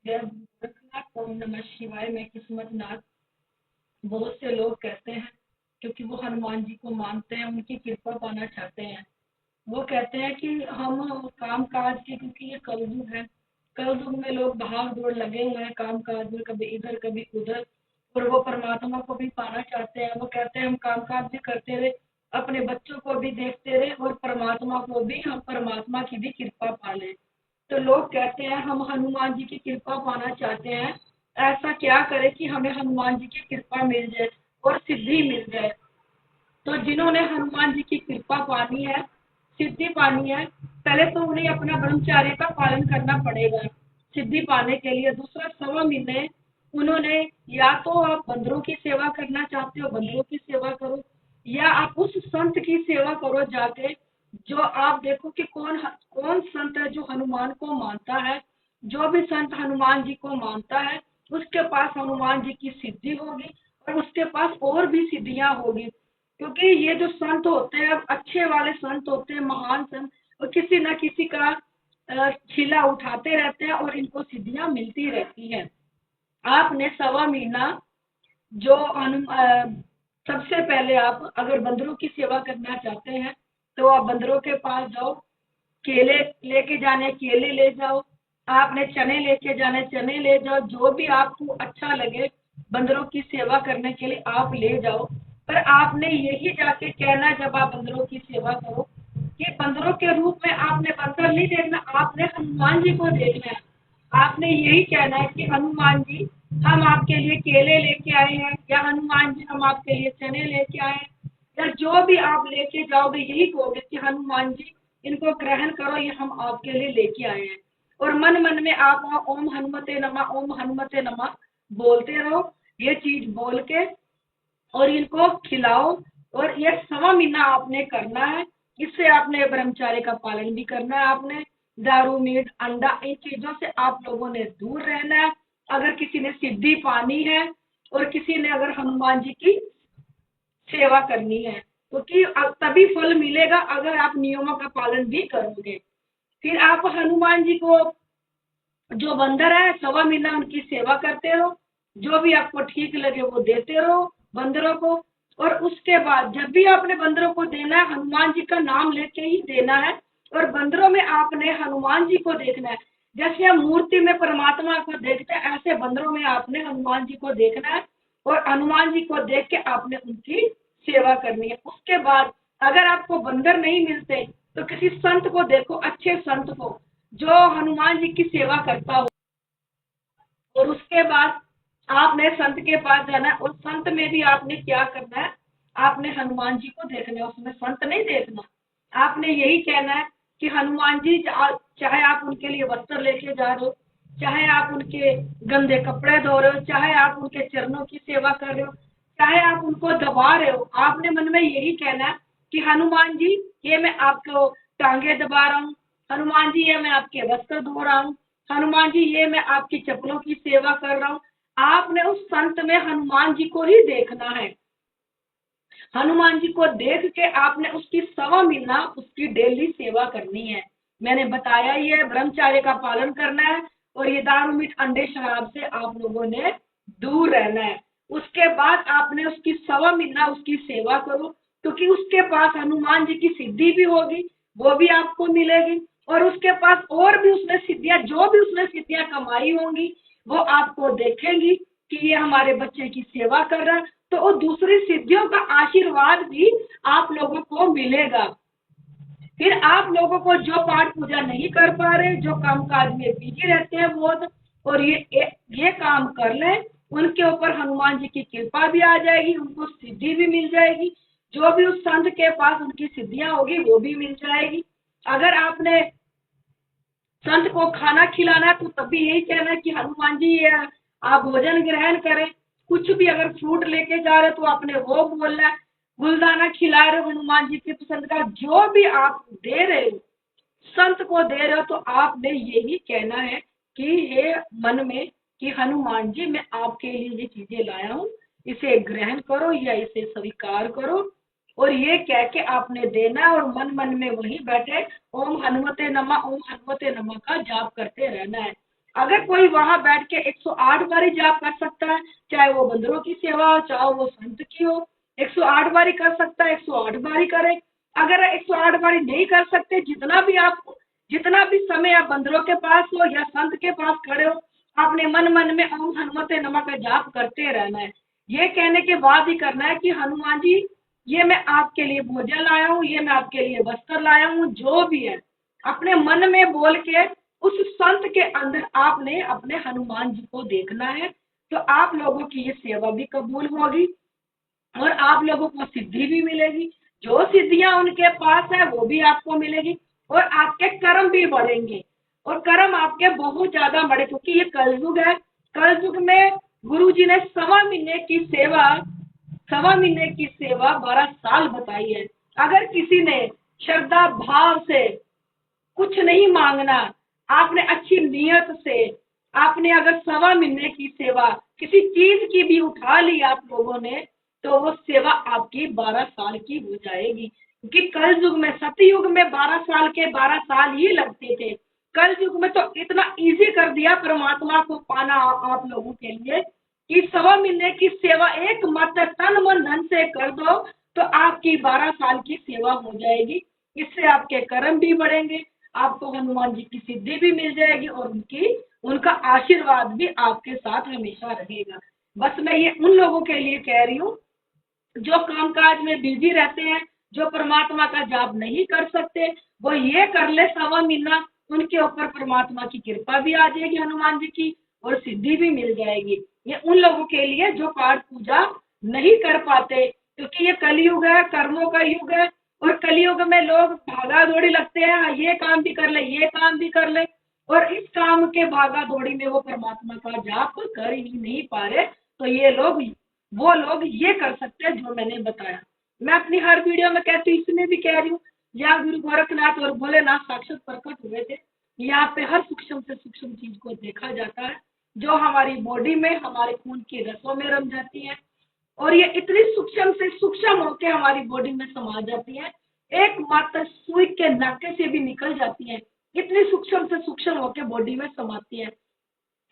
जय गोरखनाथ, ओम नमः शिवाय। मैं किस्मतनाथ। बहुत से लोग कहते हैं, क्योंकि वो हनुमान जी को मानते हैं, उनकी कृपा पाना चाहते हैं। वो कहते हैं कि हम काम काज के, क्योंकि ये कलयुग है, कलयुग में लोग भाग दौड़ लगे हुए हैं काम काज में, कभी इधर कभी उधर, और वो परमात्मा को भी पाना चाहते हैं। वो कहते हैं हम काम काज भी करते रहे, अपने बच्चों को भी देखते रहे, और परमात्मा को भी, हम परमात्मा की भी कृपा पाले। तो लोग कहते हैं हम हनुमान जी की कृपा पाना चाहते हैं, ऐसा क्या करें कि हमें हनुमान जी की कृपा मिल जाए और सिद्धि मिल जाए। तो जिन्होंने हनुमान जी की कृपा पानी है, सिद्धि पानी है, पहले तो उन्हें अपना ब्रह्मचर्य का पालन करना पड़ेगा सिद्धि पाने के लिए। दूसरा, 1.25 महीने उन्होंने, या तो आप बंदरों की सेवा करना चाहते हो, बंदरों की सेवा करो, या आप उस संत की सेवा करो जाके, जो आप देखो कि कौन कौन संत है जो हनुमान को मानता है। जो भी संत हनुमान जी को मानता है, उसके पास हनुमान जी की सिद्धि होगी, और उसके पास और भी सिद्धियां होगी। क्योंकि ये जो संत होते हैं, अच्छे वाले संत होते हैं, महान संत, और किसी न किसी का खिला उठाते रहते हैं, और इनको सिद्धियां मिलती रहती हैं। आपने 1.25 महीना जो सबसे पहले आप अगर बंदरों की सेवा करना चाहते हैं, तो आप बंदरों के पास जाओ, केले लेके जाने केले ले जाओ, आपने चने लेके जाने चने ले जाओ, जो भी आपको अच्छा लगे बंदरों की सेवा करने के लिए आप ले जाओ। पर आपने यही जाके कहना, जब आप बंदरों की सेवा करो, कि बंदरों के रूप में आपने बंदर नहीं देखना, आपने हनुमान जी को देखना है। आपने यही कहना है कि हनुमान जी, हम आपके लिए केले लेके आए हैं, या हनुमान जी हम आपके लिए चने लेके आए हैं, या जो भी आप लेके जाओगे यही कहोगे कि हनुमान जी, इनको ग्रहण करो, ये हम आपके लिए लेके आए हैं। और मन मन में आप वहाँ ओम हनुमते नमः, ओम हनुमते नमः बोलते रहो। ये चीज बोल के और इनको खिलाओ। और ये 1.25 महीना आपने करना है। इससे आपने ब्रह्मचार्य का पालन भी करना है। आपने दारू मीट अंडा इन चीजों से आप लोगों ने दूर रहना है। अगर किसी ने सिद्धि पानी है, और किसी ने अगर हनुमान जी की सेवा करनी है, क्योंकि तभी फल मिलेगा अगर आप नियमों का पालन भी करोगे। फिर आप हनुमान जी को, जो बंदर है, 1.25 महीना उनकी सेवा करते रहो, जो भी आपको ठीक लगे वो देते रहो बंदरों को। और उसके बाद जब भी आपने बंदरों को देना है, हनुमान जी का नाम लेके ही देना है। और बंदरों में आपने हनुमान जी को देखना है। जैसे हम मूर्ति में परमात्मा को देखते हैं, ऐसे बंदरों में आपने हनुमान जी को देखना है, और हनुमान जी को देख के आपने उनकी सेवा करनी है। उसके बाद अगर आपको बंदर नहीं मिलते, तो किसी संत को देखो, अच्छे संत को, जो हनुमान जी की सेवा करता हो। और उसके बाद आपने संत के पास जाना है, और संत में भी आपने क्या करना है, आपने हनुमान जी को देखना है, उसमें संत नहीं देखना। आपने यही कहना है कि हनुमान जी, चाहे आप उनके लिए वस्त्र लेके जा रहे हो, चाहे आप उनके गंदे कपड़े धो रहे हो, चाहे आप उनके चरणों की सेवा कर रहे हो, चाहे आप उनको दबा रहे हो, आपने मन में यही कहना है कि हनुमान जी, ये मैं आपको टांगे दबा रहा हूँ, हनुमान जी ये मैं आपके वस्त्र धो रहा हूँ, हनुमान जी ये मैं आपकी चप्पलों की सेवा कर रहा हूँ। आपने उस संत में हनुमान जी को ही देखना है। हनुमान जी को देख के आपने उसकी 1.25 महीना उसकी डेली सेवा करनी है। मैंने बताया, ये ब्रह्मचार्य का पालन करना है, और ये दारू मीठ अंडे शराब से आप लोगों ने दूर रहना है। उसके बाद आपने उसकी 1.25 महीना उसकी सेवा करो, क्योंकि उसके पास हनुमान जी की सिद्धि भी होगी, वो भी आपको मिलेगी। और उसके पास और भी उसने सिद्धियां, जो भी उसने सिद्धियां कमाई होंगी, वो आपको देखेंगी कि ये हमारे बच्चे की सेवा कर रहा है, तो वो दूसरी सिद्धियों का आशीर्वाद भी आप लोगों को मिलेगा। फिर आप लोगों को जो पाठ पूजा नहीं कर पा रहे, जो काम काज में बिजी रहते हैं बहुत, और ये काम कर लें, उनके ऊपर हनुमान जी की कृपा भी आ जाएगी, उनको सिद्धि भी मिल जाएगी। जो भी उस संत के पास उनकी सिद्धियां होगी वो भी मिल जाएगी। अगर आपने संत को खाना खिलाना है, तो तब भी यही कहना है कि हनुमान जी आप भोजन ग्रहण करें। कुछ भी अगर फ्रूट लेके जा रहे हो, तो आपने वो बोलना है। गुलदाना खिला रहे हो हनुमान जी की पसंद का, जो भी आप दे रहे हो, संत को दे रहे हो, तो आपने यही कहना है कि हे मन में, कि हनुमान जी मैं आपके लिए ये चीजें लाया हूँ, इसे ग्रहण करो या इसे स्वीकार करो। और ये कह के आपने देना है, और मन मन में वही बैठे ओम हनुमते नमः, ओम हनुमते नमः का जाप करते रहना है। अगर कोई वहां बैठ के 108 बारी जाप कर सकता है, चाहे वो बंदरों की सेवा हो, चाहे वो संत की हो, 108 बारी कर सकता है, 108 बारी करे। अगर 108 बारी नहीं कर सकते, जितना भी समय आप बंदरों के पास हो या संत के पास खड़े हो, आपने मन मन में ओम हनुमते नमः का जाप करते रहना है। ये कहने के बाद ही करना है कि हनुमान जी, ये मैं आपके लिए भोजन लाया हूँ, ये मैं आपके लिए वस्त्र लाया हूँ, जो भी है अपने मन में बोल के उस संत के अंदर आपने अपने हनुमान जी को देखना है। तो आप लोगों की ये सेवा भी कबूल होगी और आप लोगों को सिद्धि भी मिलेगी। जो सिद्धियां उनके पास है वो भी आपको मिलेगी और आपके कर्म भी बढ़ेंगे। और कर्म आपके बहुत ज्यादा बढ़े, क्योंकि ये कलयुग है। कलयुग में गुरु जी ने 1.5 महीने की सेवा 12 साल बताई है। अगर किसी ने श्रद्धा भाव से कुछ नहीं मांगना, आपने अच्छी नीयत से, आपने अगर 1.25 महीने की सेवा किसी चीज की भी उठा ली आप लोगों ने, तो वो सेवा आपकी 12 साल की हो जाएगी। क्योंकि कल युग में, सतयुग में 12 साल के 12 साल ही लगते थे। कल युग में तो इतना इजी कर दिया परमात्मा को पाना आप लोगों के लिए कि 1.25 महीने की सेवा एक मात्र तन मन धन से कर दो, तो आपकी 12 साल की सेवा हो जाएगी। इससे आपके कर्म भी बढ़ेंगे, आपको हनुमान जी की सिद्धि भी मिल जाएगी और उनका आशीर्वाद भी आपके साथ हमेशा रहेगा। बस मैं ये उन लोगों के लिए कह रही हूँ जो कामकाज में बिजी रहते हैं, जो परमात्मा का जाप नहीं कर सकते, वो ये कर ले 1.25 महीना, उनके ऊपर परमात्मा की कृपा भी आ जाएगी हनुमान जी की और सिद्धि भी मिल जाएगी। ये उन लोगों के लिए जो पाठ पूजा नहीं कर पाते, क्योंकि ये कलयुग है, कर्मों का युग है। और कलयुग में लोग भागा दौड़ी लगते हैं, हाँ, ये काम भी कर ले, ये काम भी कर ले, और इस काम के भागा दौड़ी में वो परमात्मा का जाप कर ही नहीं पा रहे। तो वो लोग ये कर सकते हैं जो मैंने बताया। मैं अपनी हर वीडियो में कहती हूँ, इसमें भी कह रही हूँ, यहाँ गुरु गोरखनाथ और भोलेनाथ साक्षात प्रकट हुए थे। यहाँ पे हर सूक्ष्म से सूक्ष्म चीज को देखा जाता है, जो हमारी बॉडी में, हमारे खून की रसों में रम जाती है। और ये इतनी सूक्ष्म से सूक्ष्म होके हमारी बॉडी में समा जाती है, एक मात्र सुई के नाके से भी निकल जाती है। इतनी सूक्ष्म से सूक्ष्म होके बॉडी में समाती है।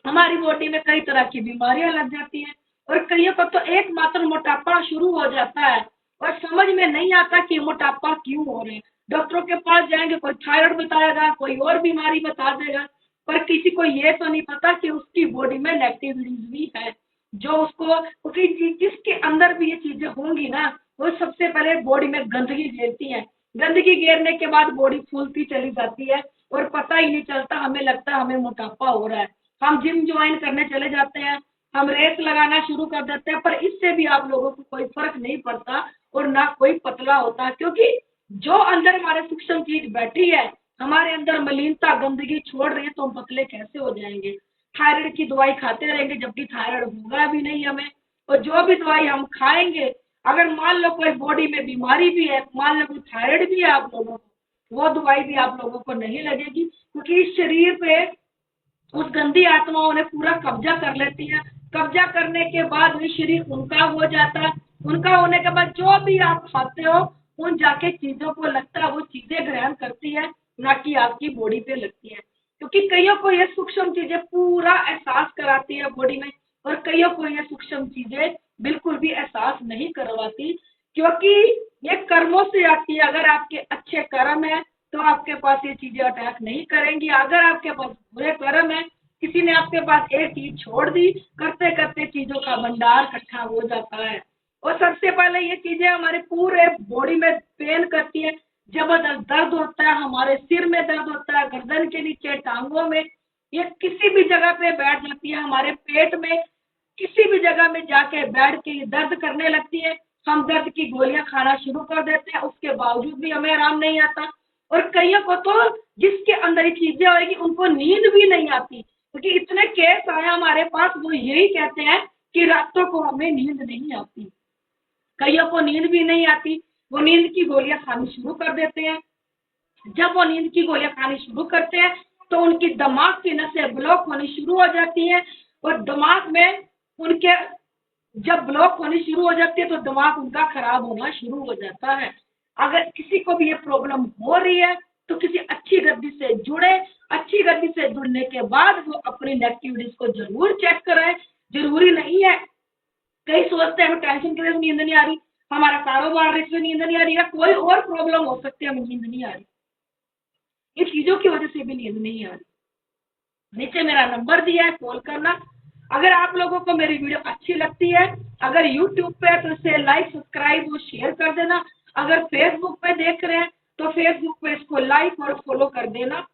हमारी बॉडी में कई तरह की बीमारियां लग जाती हैं और कईयों को तो एकमात्र मोटापा शुरू हो जाता है और समझ में नहीं आता कि मोटापा क्यों हो रहे हैं। डॉक्टरों के पास जाएंगे, कोई थायराइड बताएगा, कोई और बीमारी बता देगा, पर किसी को ये तो नहीं पता कि उसकी बॉडी में नेगेटिविटीज भी है, जो उसको, क्योंकि जिसके अंदर भी ये चीजें होंगी ना, वो सबसे पहले बॉडी में गंदगी घेरती है। गंदगी घेरने के बाद बॉडी फूलती चली जाती है और पता ही नहीं चलता, हमें लगता है हमें मोटापा हो रहा है। हम जिम ज्वाइन करने चले जाते हैं, हम रेस लगाना शुरू कर देते हैं, पर इससे भी आप लोगों को कोई फर्क नहीं पड़ता और ना कोई पतला होता, क्योंकि जो अंदर हमारे सूक्ष्म चीज बैठी है, हमारे अंदर मलिनता गंदगी छोड़ रही है, तो हम पतले कैसे हो जाएंगे। थायराइड की दवाई खाते रहेंगे जबकि थायराइड होगा भी नहीं हमें, और जो भी दवाई हम खाएंगे, अगर मान लो कोई बॉडी में बीमारी भी है, मान लो कोई थायराइड भी है आप लोगों को, वो दवाई भी आप लोगों को नहीं लगेगी, क्योंकि इस शरीर पे उस गंदी आत्माओं ने पूरा कब्जा कर लेती है। कब्जा करने के बाद भी शरीर उनका हो जाता है। उनका होने के बाद जो भी आप खाते हो, उन जाके चीजों को लगता है वो चीजें ग्रहण करती है, ना कि आपकी बॉडी पे लगती है। क्योंकि कईयों को ये सूक्ष्म चीजें पूरा एहसास कराती है बॉडी में, और कईयों को ये सूक्ष्म चीजें बिल्कुल भी एहसास नहीं करवाती, क्योंकि ये कर्मों से आती है। अगर आपके अच्छे कर्म है तो आपके पास ये चीजें अटैक नहीं करेंगी। अगर आपके पास बुरे कर्म है, किसी ने आपके पास एक चीज छोड़ दी, करते करते चीजों का भंडार इकट्ठा हो जाता है। और सबसे पहले ये चीजें हमारे पूरे बॉडी में पेन करती है, जबरदस्त दर्द होता है, हमारे सिर में दर्द होता है, गर्दन के नीचे, टांगों में, ये किसी भी जगह पे बैठ जाती है, हमारे पेट में, किसी भी जगह में जाके बैठ के ये दर्द करने लगती है। हम दर्द की गोलियां खाना शुरू कर देते हैं, उसके बावजूद भी हमें आराम नहीं आता। और कईयों को तो जिसके अंदर ये चीजें होगी उनको नींद भी नहीं आती, क्योंकि इतने केस आए हमारे पास, वो यही कहते हैं कि रातों को हमें नींद नहीं आती। कईयों को नींद भी नहीं आती, वो नींद की गोलियां खानी शुरू कर देते हैं। जब वो नींद की गोलियां खानी शुरू करते हैं तो उनकी दिमाग की नसें ब्लॉक होनी शुरू हो जाती है, और दिमाग में उनके जब ब्लॉक होनी शुरू हो जाती है तो दिमाग उनका खराब होना शुरू हो जाता है। अगर किसी को भी ये प्रॉब्लम हो रही है तो किसी अच्छी गद्दी से जुड़े। अच्छी गद्दी से जुड़ने के बाद वो अपनी नेगेटिविटीज को जरूर चेक कराए। जरूरी नहीं है, कई सोचते हैं हमें टेंशन की वजह से नींद नहीं आ रही, हमारा कारोबार इसमें नींद नहीं आ रही, या कोई और प्रॉब्लम हो सकती है, हमें नींद नहीं आ रही। इन चीजों की वजह से भी नींद नहीं आ रही। नीचे मेरा नंबर दिया है, कॉल करना। अगर आप लोगों को मेरी वीडियो अच्छी लगती है, अगर यूट्यूब पे है तो इसे लाइक सब्सक्राइब और शेयर कर देना। अगर फेसबुक पे देख रहे हैं तो फेसबुक पे इसको लाइक और फॉलो कर देना।